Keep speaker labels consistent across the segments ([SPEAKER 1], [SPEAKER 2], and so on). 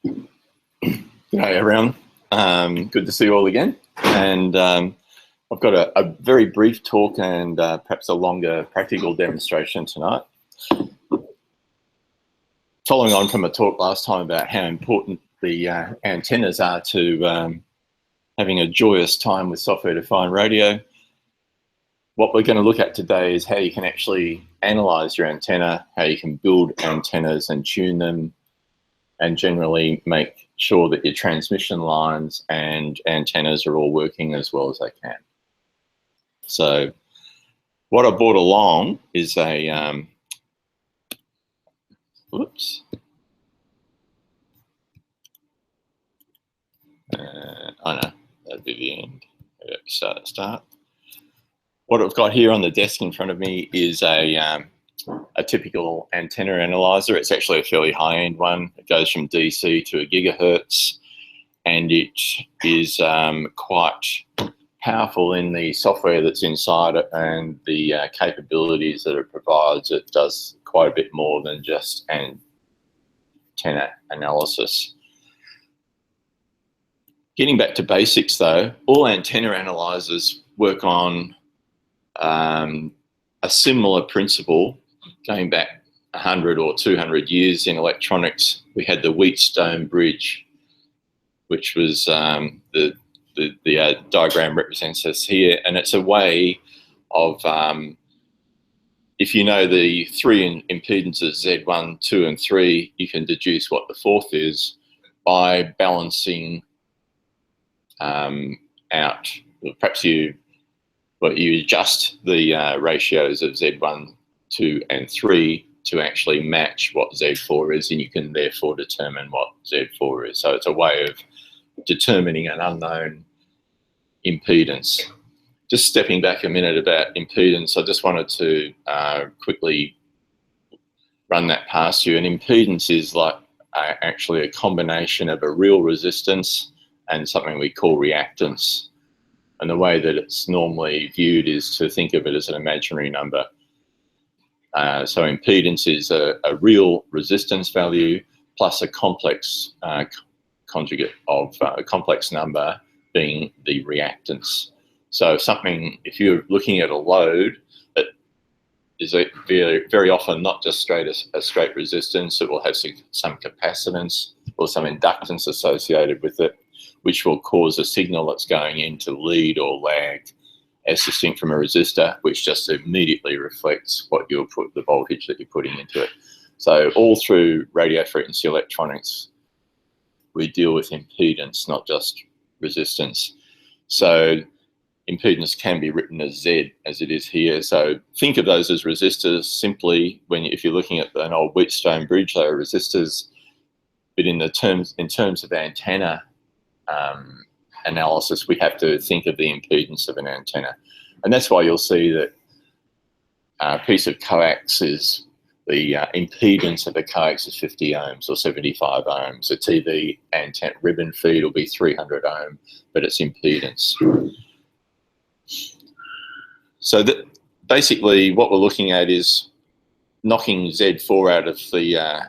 [SPEAKER 1] G'day everyone, good to see you all again, and I've got a very brief talk and perhaps a longer practical demonstration tonight. Following on from a talk last time about how important the antennas are to having a joyous time with software-defined radio, what we're going to look at today is how you can actually analyze your antenna, how you can build antennas and tune them, and generally make sure that your transmission lines and antennas are all working as well as they can. So what I brought along is a, whoops. I know, that'd be the end. Start. What I've got here on the desk in front of me is a typical antenna analyzer. It's actually a fairly high-end one. It goes from DC to a gigahertz, and it is quite powerful in the software that's inside it and the capabilities that it provides. It does quite a bit more than just antenna analysis. Getting back to basics though, all antenna analyzers work on a similar principle. Going back 100 or 200 years in electronics, we had the Wheatstone bridge, which was the diagram represents us here, and it's a way of, if you know the three impedances, Z1, 2 and 3, you can deduce what the fourth is by balancing out. Perhaps you adjust the ratios of Z1, 2 and 3 to actually match what Z4 is, and you can therefore determine what Z4 is. So it's a way of determining an unknown impedance. Just stepping back a minute about impedance, I just wanted to quickly run that past you. An impedance is like actually a combination of a real resistance and something we call reactance. And the way that it's normally viewed is to think of it as an imaginary number. So impedance is a real resistance value plus a complex conjugate of a complex number being the reactance. So if you're looking at a load that is very often not just a straight resistance, it will have some capacitance or some inductance associated with it, which will cause a signal that's going in to lead or lag, as distinct from a resistor, which just immediately reflects what you'll put, the voltage that you're putting into it. So all through radio frequency electronics, we deal with impedance, not just resistance. So impedance can be written as Z, as it is here. So think of those as resistors simply if you're looking at an old Wheatstone bridge, they are resistors. But in terms of antenna analysis, we have to think of the impedance of an antenna. And that's why you'll see that a piece of coax is, the impedance of a coax is 50 ohms or 75 ohms. A TV antenna ribbon feed will be 300 ohm, but it's impedance. So that basically what we're looking at is knocking Z4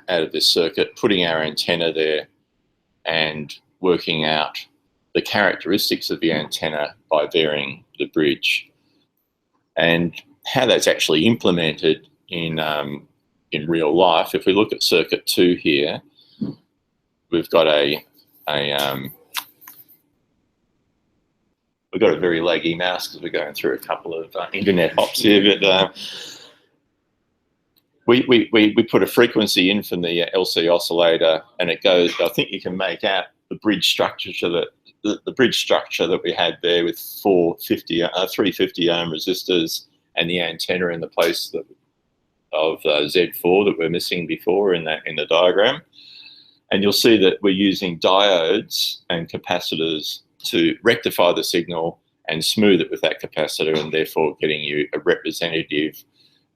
[SPEAKER 1] out of this circuit, putting our antenna there and working out the characteristics of the antenna by varying the bridge. And how that's actually implemented in real life, if we look at circuit 2 here, we've got a very laggy mouse because we're going through a couple of internet hops here, but we put a frequency in from the LC oscillator, and it goes, I think you can make out the bridge structure the bridge structure that we had there with 350 ohm resistors and the antenna in the place of Z4 that we're missing before in the diagram. And you'll see that we're using diodes and capacitors to rectify the signal and smooth it with that capacitor, and therefore getting you a representative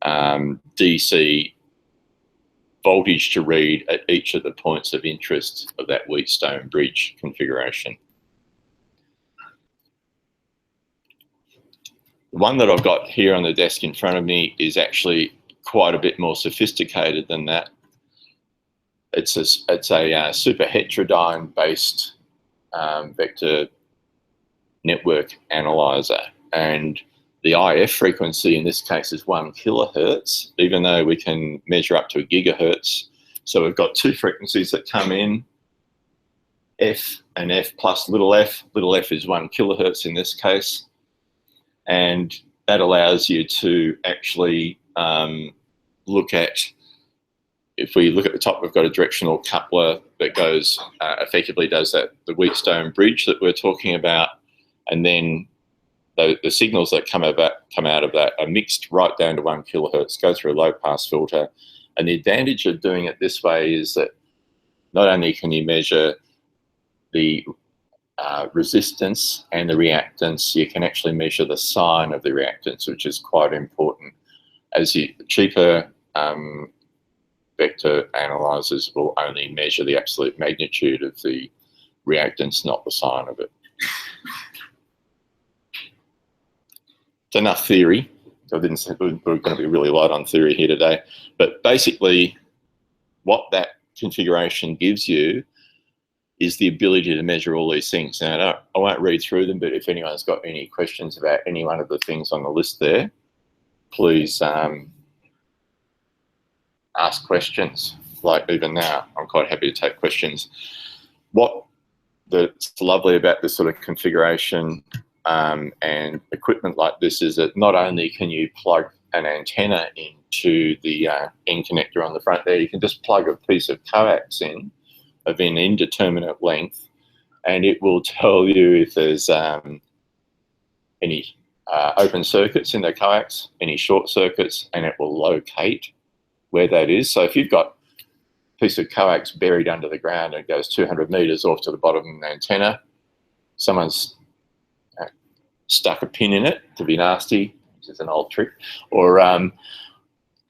[SPEAKER 1] DC voltage to read at each of the points of interest of that Wheatstone bridge configuration. The one that I've got here on the desk in front of me is actually quite a bit more sophisticated than that. it's a super heterodyne based vector network analyzer, and the IF frequency in this case is 1 kilohertz, even though we can measure up to a gigahertz. So we've got two frequencies that come in, F and F plus little f. Little f is 1 kilohertz in this case, and that allows you to actually look at, if we look at the top, we've got a directional coupler that goes, effectively does that, the Wheatstone bridge that we're talking about, and then the signals that come out of that are mixed right down to 1 kilohertz, go through a low pass filter. And the advantage of doing it this way is that not only can you measure the resistance and the reactance, you can actually measure the sign of the reactance, which is quite important. As cheaper vector analyzers will only measure the absolute magnitude of the reactance, not the sign of it. It's enough theory. I didn't say we're going to be really light on theory here today, but basically what that configuration gives you is the ability to measure all these things. Now, I won't read through them, but if anyone's got any questions about any one of the things on the list there, please ask questions. Like even now, I'm quite happy to take questions. What's lovely about this sort of configuration and equipment like this is that not only can you plug an antenna into the end connector on the front there, you can just plug a piece of coax in of an indeterminate length, and it will tell you if there's any open circuits in the coax, any short circuits, and it will locate where that is. So if you've got a piece of coax buried under the ground and it goes 200 meters off to the bottom of an antenna, someone's stuck a pin in it to be nasty, which is an old trick, or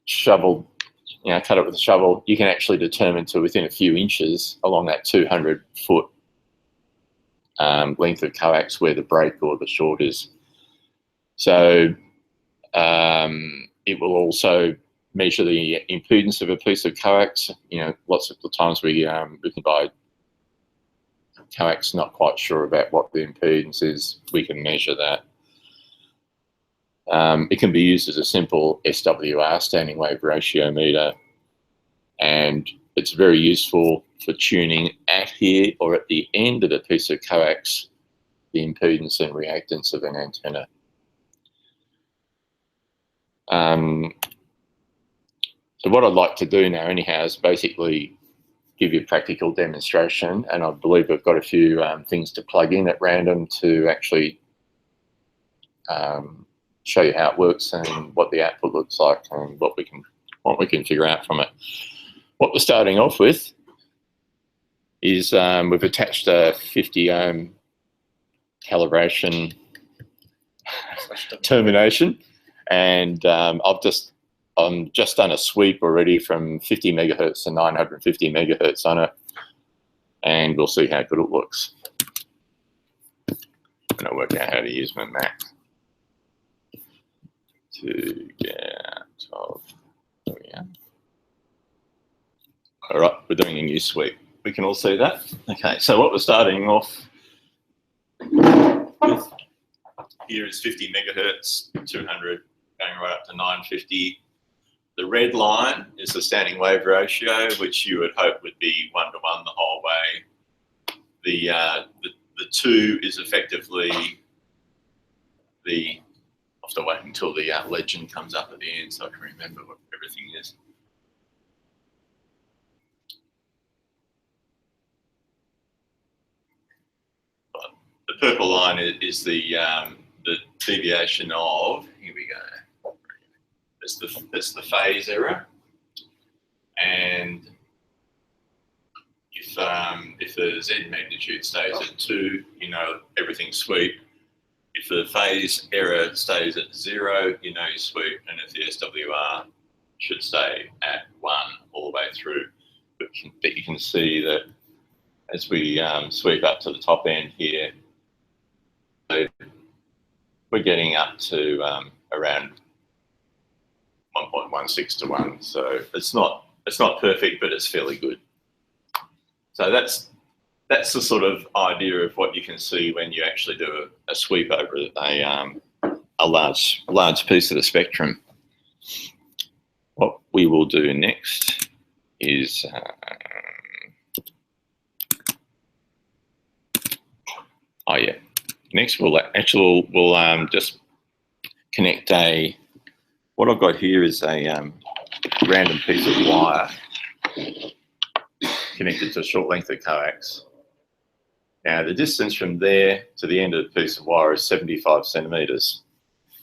[SPEAKER 1] shovel, cut it with a shovel, you can actually determine to within a few inches along that 200-foot length of coax where the break or the short is. So it will also measure the impedance of a piece of coax. Lots of the times we can buy coax, not quite sure about what the impedance is, we can measure that. It can be used as a simple SWR, standing wave ratio meter, and it's very useful for tuning at here or at the end of a piece of coax the impedance and reactance of an antenna. So what I'd like to do now anyhow is basically give you a practical demonstration, and I believe we've got a few things to plug in at random to actually show you how it works and what the output looks like and what we can figure out from it. What we're starting off with is we've attached a 50 ohm calibration termination, and I'm just done a sweep already from 50 megahertz to 950 megahertz on it, and we'll see how good it looks. I'm going to work out how to use my Mac to get out of. There we are. All right, we're doing a new sweep. We can all see that. Okay, so what we're starting off with here is 50 megahertz, 200, going right up to 950. The red line is the standing wave ratio, which you would hope would be 1 to 1 the whole way. The 2 is effectively the. I'll have to wait until the legend comes up at the end so I can remember what everything is. But the purple line is the deviation of. Here we go. It's the phase error, and if the Z magnitude stays at 2, everything's sweep. If the phase error stays at 0, you sweep, and if the SWR should stay at 1 all the way through. But you can see that as we sweep up to the top end here, we're getting up to around 1.16 to 1. So it's not perfect, but it's fairly good. So that's the sort of idea of what you can see when you actually do a sweep over a large piece of the spectrum. What we will do next is next we'll just connect what I've got here is a random piece of wire connected to a short length of coax. Now the distance from there to the end of the piece of wire is 75 centimetres.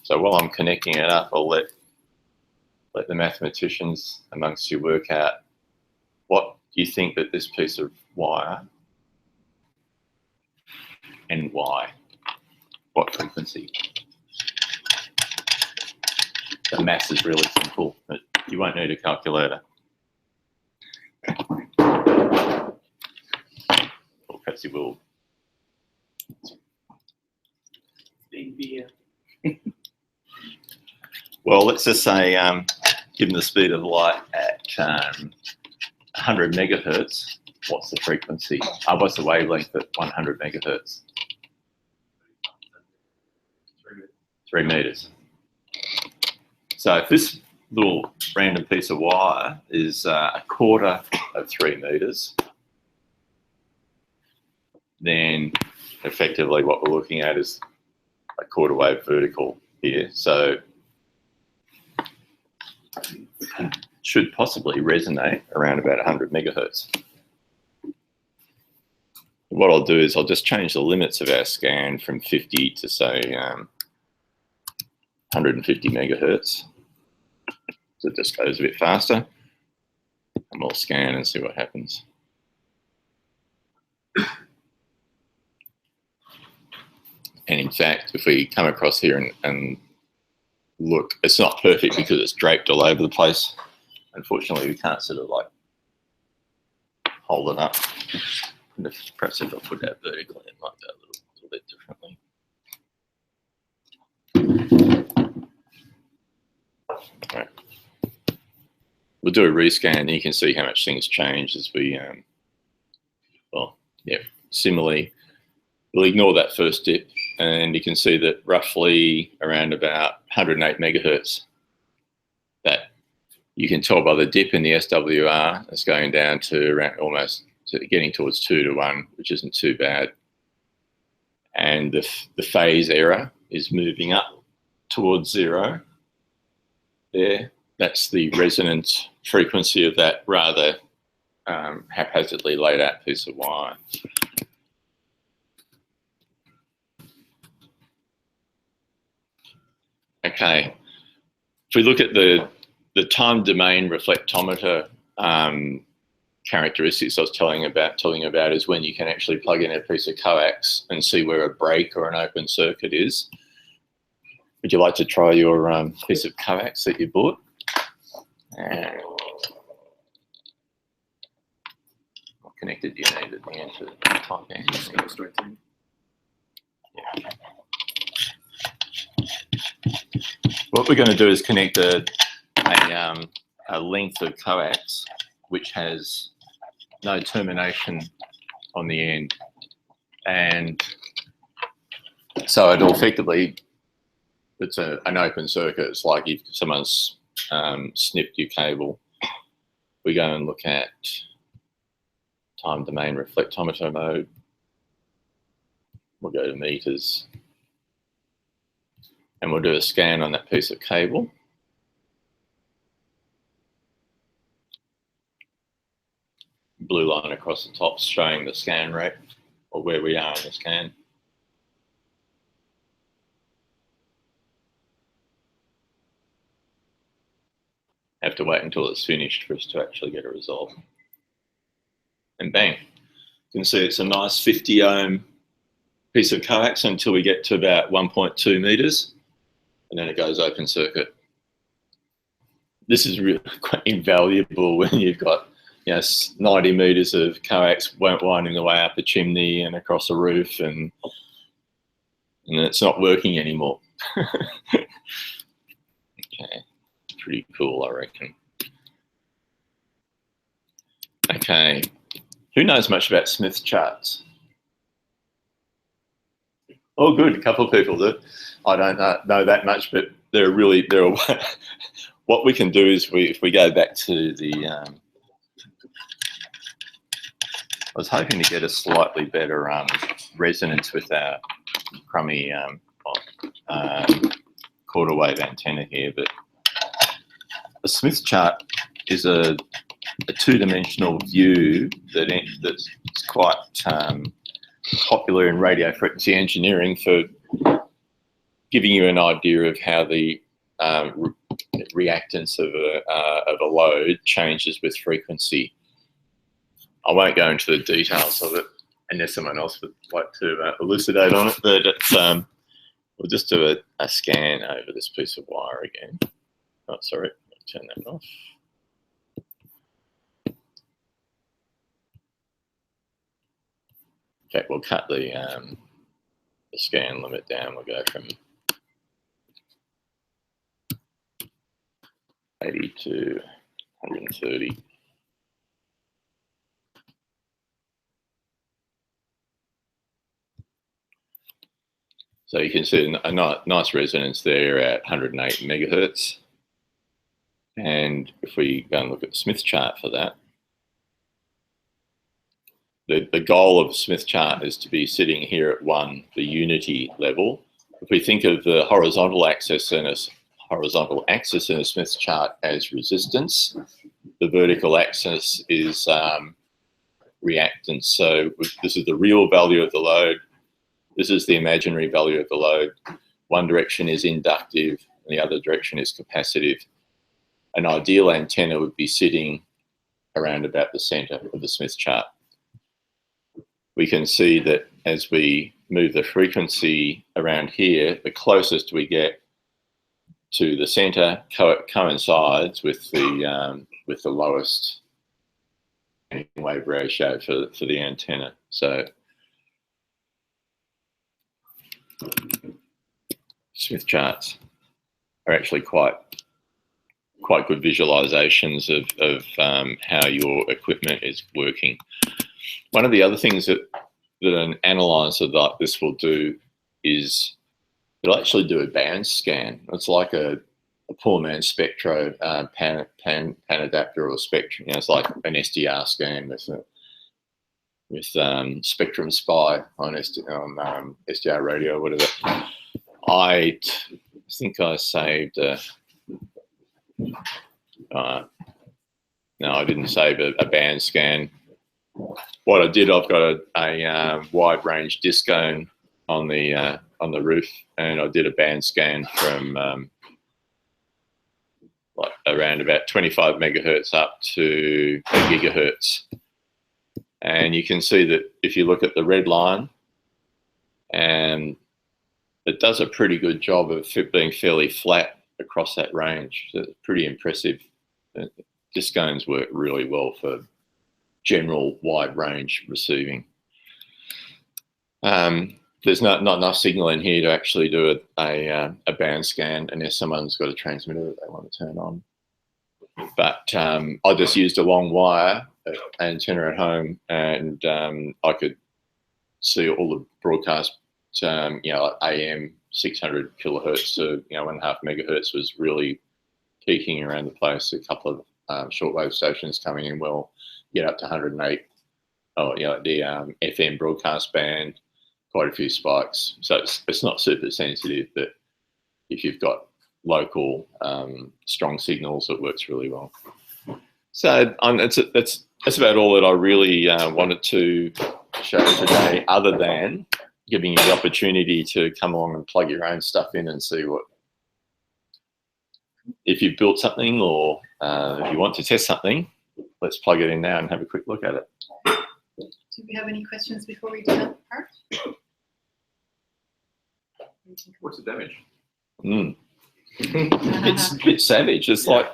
[SPEAKER 1] So while I'm connecting it up, I'll let the mathematicians amongst you work out what do you think that this piece of wire and why, what frequency. The maths is really simple, but you won't need a calculator. Or perhaps you will. Well, let's just say, given the speed of light at 100 megahertz, what's the frequency? What's the wavelength at 100 megahertz? 3 meters. So if this little random piece of wire is a quarter of 3 meters, then effectively what we're looking at is a quarter wave vertical here. So it should possibly resonate around about 100 megahertz. What I'll do is I'll just change the limits of our scan from 50 to say 150 megahertz. So it just goes a bit faster, and we'll scan and see what happens. And in fact, if we come across here and look, it's not perfect because it's draped all over the place. Unfortunately, we can't sort of like hold it up. And perhaps if I put that vertically, it might go a little bit differently. All right. We'll do a rescan and you can see how much things change as we, similarly, we'll ignore that first dip and you can see that roughly around about 108 megahertz, that you can tell by the dip in the SWR, it's going down to around almost getting towards 2 to 1, which isn't too bad. And the phase error is moving up towards 0 there. That's the resonance frequency of that rather haphazardly laid out piece of wire. Okay, if we look at the time domain reflectometer characteristics I was telling you about is when you can actually plug in a piece of coax and see where a break or an open circuit is. Would you like to try your piece of coax that you bought? What connected do you need at the end to type in? Yeah. What we're going to do is connect a length of coax which has no termination on the end, and so it'll effectively, it's an open circuit. It's like if someone's snipped your cable. We go and look at time domain reflectometer mode. We'll go to meters and we'll do a scan on that piece of cable. Blue line across the top showing the scan rate or where we are in the scan. Have to wait until it's finished for us to actually get a result. And bang, you can see it's a nice 50 ohm piece of coax until we get to about 1.2 meters, and then it goes open circuit. This is really quite invaluable when you've got 90 meters of coax winding the way up a chimney and across a roof, and it's not working anymore. Okay. Pretty cool, I reckon. Okay, Who knows much about Smith charts? Oh, good. A couple of people do. I don't know that much, but they're what we can do is if we go back to the. I was hoping to get a slightly better resonance with our crummy quarter wave antenna here, but a Smith chart is a two-dimensional view that's quite popular in radio frequency engineering for giving you an idea of how the reactance of a load changes with frequency. I won't go into the details of it unless someone else would like to elucidate on it, but it's, we'll just do a scan over this piece of wire again. Oh, sorry, turn that off. In fact, we'll cut the scan limit down. We'll go from 80 to 130. So you can see a nice resonance there at 108 megahertz. And if we go and look at the Smith chart for that, the goal of the Smith chart is to be sitting here at 1, the unity level. If we think of the horizontal axis in a Smith chart as resistance, the vertical axis is reactance. So this is the real value of the load. This is the imaginary value of the load. One direction is inductive, and the other direction is capacitive. An ideal antenna would be sitting around about the center of the Smith chart. We can see that as we move the frequency around here, the closest we get to the center coincides with the lowest wave ratio for the antenna. So Smith charts are actually quite good visualizations of how your equipment is working. One of the other things that an analyzer like this will do is it'll actually do a band scan. It's like a poor man's spectro pan adapter or spectrum. You know, it's like an SDR scan with Spectrum Spy on SDR radio or whatever. I think I saved no, I didn't save a band scan. What I did, I've got a wide range discone on the roof, and I did a band scan from like around about 25 megahertz up to a gigahertz. And you can see that if you look at the red line, and it does a pretty good job of being fairly flat across that range. So it's pretty impressive. Discones work really well for general wide range receiving. There's not enough signal in here to actually do a band scan unless someone's got a transmitter that they want to turn on. But I just used a long wire antenna at home, and I could see all the broadcast, you know, like AM 600 kilohertz to 1.5 megahertz was really peaking around the place. A couple of shortwave stations coming in well, get up to 108. Oh, you know, the FM broadcast band, quite a few spikes. So it's not super sensitive, but if you've got local strong signals, it works really well. So that's about all that I really wanted to show today, other than giving you the opportunity to come along and plug your own stuff in and see what, if you've built something or if you want to test something, let's plug it in now and have a quick look at it.
[SPEAKER 2] Do we have any questions before we do that part?
[SPEAKER 1] What's the damage? It's a bit savage. It's like, I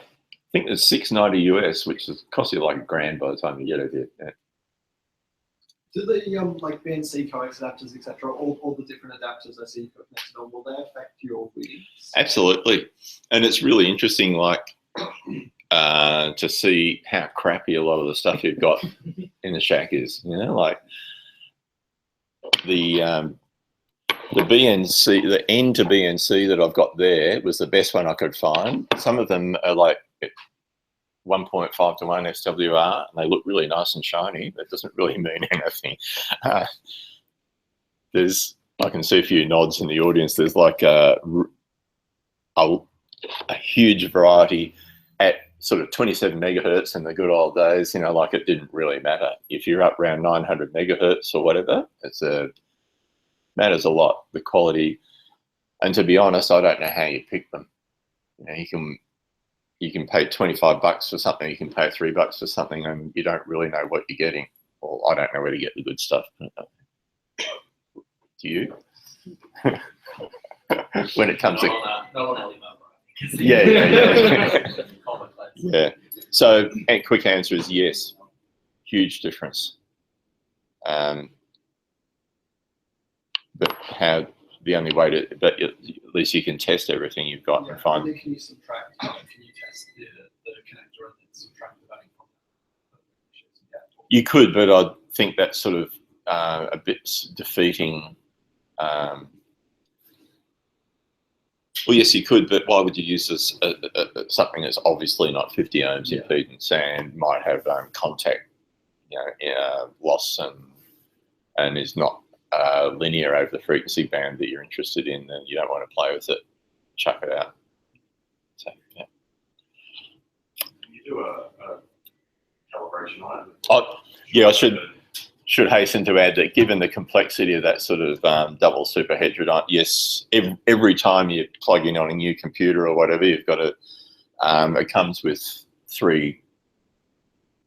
[SPEAKER 1] think it's $690 US, which costs you like $1,000 by the time you get it here. Yeah.
[SPEAKER 3] Do the like BNC coax adapters, etc., all the different adapters I see you've got connected on, will they affect your readings? Absolutely,
[SPEAKER 1] and it's really interesting, like to see how crappy a lot of the stuff you've got in the shack is, you know, like the BNC, the N to BNC that I've got there was the best one I could find. Some of them are like 1.5 to 1 SWR, and they look really nice and shiny. That doesn't really mean anything. I can see a few nods in the audience. There's like a huge variety at sort of 27 megahertz in the good old days, you know, like it didn't really matter. If you're up around 900 megahertz or whatever, matters a lot, the quality. And to be honest, I don't know how you pick them. You know, you can pay $25 for something, you can pay $3 for something, and you don't really know what you're getting. Well, I don't know where to get the good stuff. Do you? When it comes to yeah. So, a quick answer is yes. Huge difference. But the only way to, but at least you can test everything you've got and find.
[SPEAKER 3] Can you subtract? Can you test the connector and then subtract the value from that?
[SPEAKER 1] You could, but I think that's sort of a bit defeating. Well, yes, you could, but why would you use this something that's obviously not 50 ohms impedance and might have contact, you know, loss and is not linear over the frequency band that you're interested in, and you don't want to play with it. Chuck it out. So, yeah.
[SPEAKER 4] Can you do a calibration on it?
[SPEAKER 1] Oh, yeah, I should hasten to add that given the complexity of that sort of double superheterodyne, yes, every time you plug in on a new computer or whatever, you've got to, it comes with 3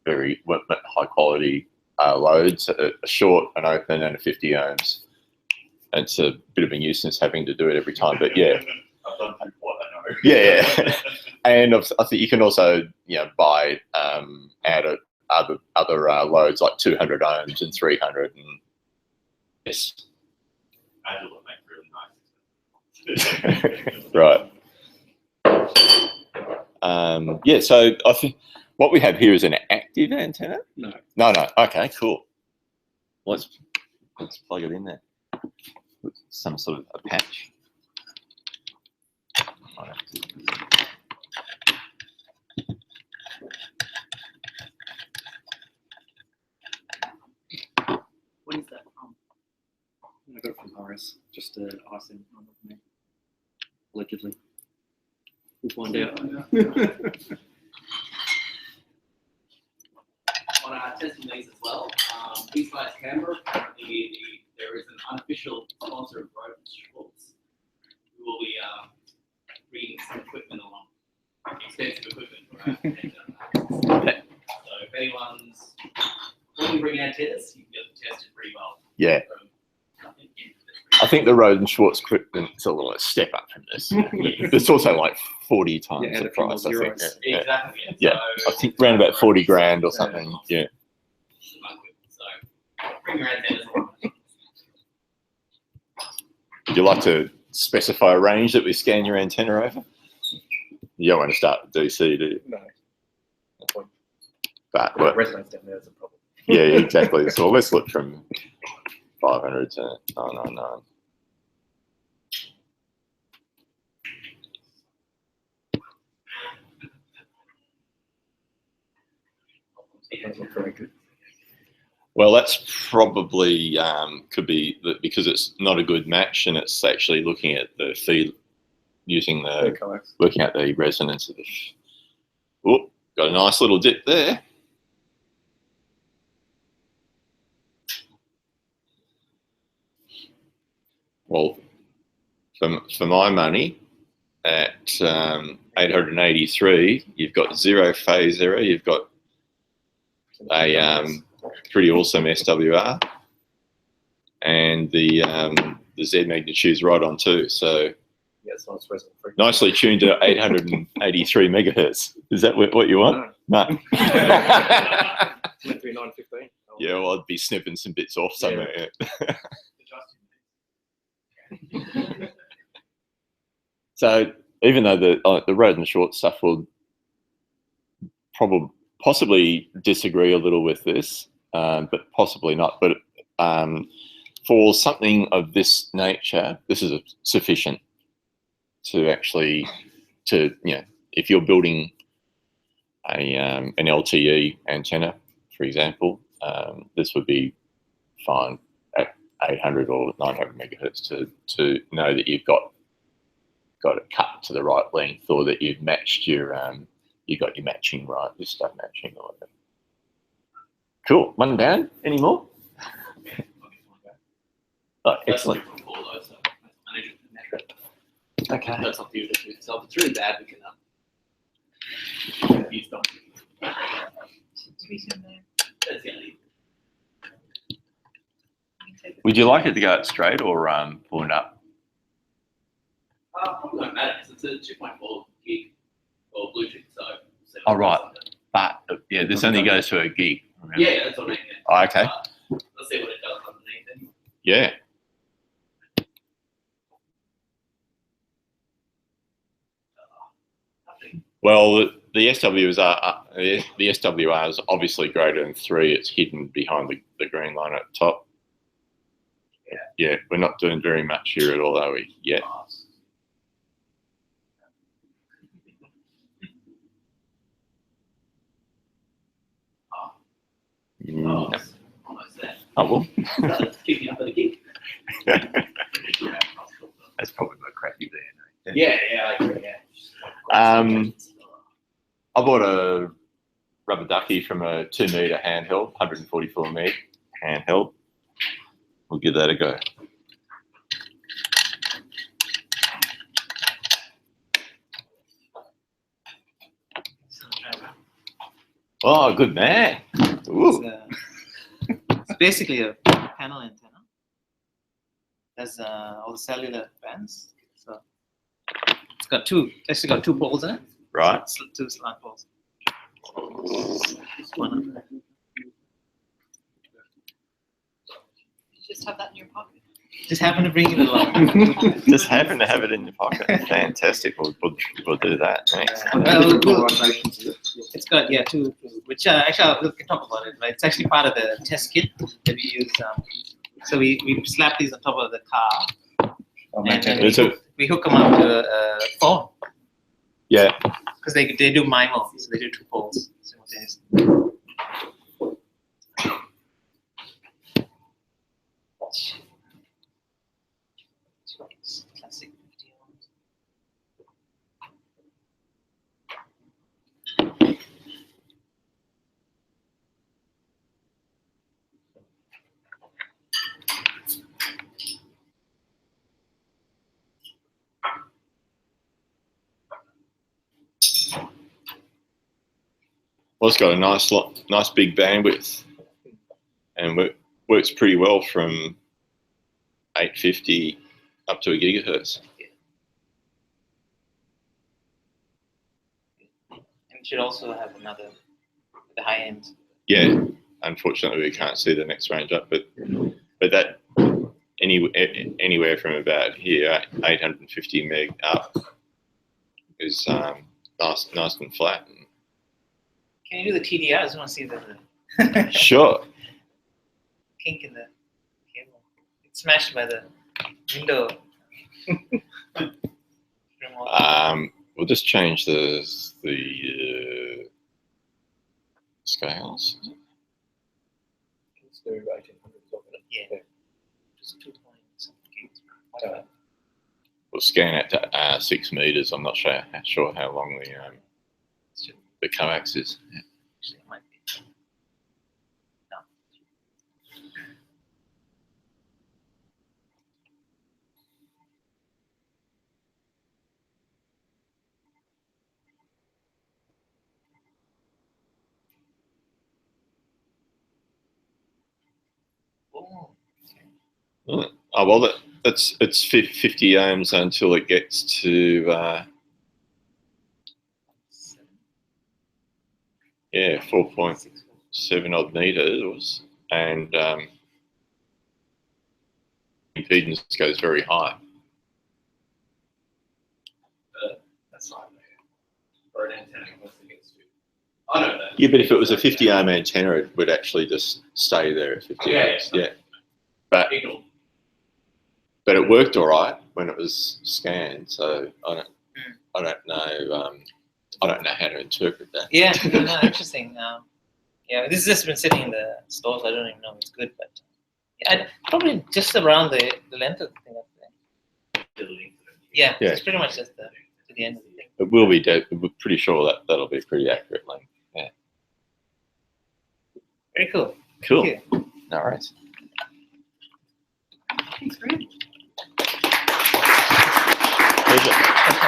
[SPEAKER 1] very high quality loads, a short, an open, and a 50 ohms. It's a bit of a nuisance having to do it every time, but yeah.
[SPEAKER 4] I've done what I know.
[SPEAKER 1] Yeah, and I think you can also, you know, buy out of other loads like 200 ohms and 300, and yes.
[SPEAKER 4] Agile would make really nice.
[SPEAKER 1] Right. Yeah, so I think what we have here is an active antenna?
[SPEAKER 4] No.
[SPEAKER 1] No. Okay, cool. Let's plug it in there. Some sort of a patch.
[SPEAKER 5] What is that from?
[SPEAKER 6] I got it from Horace, just to ask him. Allegedly. We'll find out.
[SPEAKER 5] On testing these as well, these guys Canberra, apparently there is an unofficial sponsor of Road Schwartz who will be bringing some equipment along, expensive equipment for our antenna. So if anyone's when you bring antennas, you can get them tested pretty well.
[SPEAKER 1] Yeah. I think the Road and Schwartz equipment is a little step up from this. It's also like 40 times the price, I think.
[SPEAKER 5] Yeah. Exactly.
[SPEAKER 1] Yeah. So, I think around about 40 grand or something. Yeah.
[SPEAKER 5] So bring your antennas along.
[SPEAKER 1] Would you like to specify a range that we scan your antenna over? You don't want to start with DC, do you?
[SPEAKER 6] No. No point.
[SPEAKER 1] But what?
[SPEAKER 6] Resonance down there is a problem.
[SPEAKER 1] Yeah, exactly. So let's look from 500 to 999.
[SPEAKER 6] That's not very good.
[SPEAKER 1] Well, that's probably could be that because it's not a good match, and it's actually looking at the feed, using working out the resonance of the. Oh, got a nice little dip there. Well, for my money, at 883, you've got 0 phase error. You've got a pretty awesome SWR, and the Z magnitude's right on too. So
[SPEAKER 6] Yeah, it's nice resonant frequency.
[SPEAKER 1] nicely tuned to 883 megahertz. Is that what you want? No.
[SPEAKER 6] It's meant to be 915.
[SPEAKER 1] Yeah, well, I'd be snipping some bits off somewhere. Yeah. So even though the Road and Short stuff will possibly disagree a little with this, but possibly not. But for something of this nature, this is sufficient to actually, if you're building an LTE antenna, for example, this would be fine at 800 or 900 megahertz to know that you've got it cut to the right length, or that you've matched your you got your matching right, your stuff matching or whatever. Cool. One down. Any more? Oh, excellent. Okay.
[SPEAKER 5] That's up to you. So if it's really bad, we can use them. That's the idea.
[SPEAKER 1] Would you like it to go out straight or point up?
[SPEAKER 5] Probably don't matter because it's a 2.4 gig or Bluetooth. So.
[SPEAKER 1] Oh, right. But yeah, this only goes to a gig. Remember?
[SPEAKER 5] Yeah, that's what I mean.
[SPEAKER 1] Oh, okay.
[SPEAKER 5] Let's see what it does underneath it.
[SPEAKER 1] Yeah. Well, the SWR is obviously greater than 3. It's hidden behind the green line at the top. Yeah, we're not doing very much here at all, are we? Yet.
[SPEAKER 5] Oh, almost there.
[SPEAKER 1] Oh, well.
[SPEAKER 5] Keeping up with the gig.
[SPEAKER 1] That's probably my crappy there.
[SPEAKER 5] Yeah, I agree. Yeah.
[SPEAKER 1] I bought a rubber ducky from a 2 meter handheld, 144 meg handheld. We'll give that a go. Oh, good man. Ooh.
[SPEAKER 7] It's basically a panel antenna. There's all the cellular bands. So it's got actually got 2 poles in it.
[SPEAKER 1] Right.
[SPEAKER 7] 2 slant poles. One.
[SPEAKER 2] You just have that in your pocket.
[SPEAKER 7] Just happen to bring it along.
[SPEAKER 1] Just happen to have it in your pocket. Fantastic. We'll do that. Thanks.
[SPEAKER 7] It's got 2, which actually we can talk about it. Right? It's actually part of the test kit that we use. So we slap these on top of the car, and then we hook them up to a phone.
[SPEAKER 1] Yeah.
[SPEAKER 7] Because they do MIMO, so they do 2 poles simultaneously. Classic 50 ohms.
[SPEAKER 1] Well, it's got a nice big bandwidth, and works pretty well from 850 up to a gigahertz.
[SPEAKER 7] And it should also have the high end.
[SPEAKER 1] Yeah. Unfortunately, we can't see the next range up, but that anywhere from about here, 850 meg up, is nice and flat.
[SPEAKER 7] Can you do the TDR? I just want to see the
[SPEAKER 1] Sure.
[SPEAKER 7] kink in the cable. It's smashed by the window. remote.
[SPEAKER 1] We'll just change the scales.
[SPEAKER 7] Yeah. Just 2 point something gigs.
[SPEAKER 1] We'll scan it to 6 meters. I'm not sure how long the coax is. Yeah.
[SPEAKER 7] Actually, it might be. No. Oh, okay.
[SPEAKER 1] Oh well, it's 50 ohms until it gets to 4.7 odd meters, and impedance goes very high.
[SPEAKER 5] That's not for an antenna. What's it gets to? I don't know.
[SPEAKER 1] Yeah, but if it was a 50 ohm antenna, it would actually just stay there at 50 ohms. Yeah. But it worked all right when it was scanned. So I don't know. I don't know how to interpret that.
[SPEAKER 7] Yeah, no, interesting. Yeah, this has just been sitting in the store, so I don't even know if it's good, but yeah, probably just around the length of the thing. I think. Yeah,
[SPEAKER 1] Yeah.
[SPEAKER 7] it's pretty much just to the end of the thing.
[SPEAKER 1] It will be. We're pretty sure that that'll be pretty accurate length. Yeah.
[SPEAKER 7] Very cool.
[SPEAKER 1] Cool.
[SPEAKER 7] Thank you.
[SPEAKER 1] No worries.
[SPEAKER 2] Thanks, Graham.
[SPEAKER 1] Pleasure.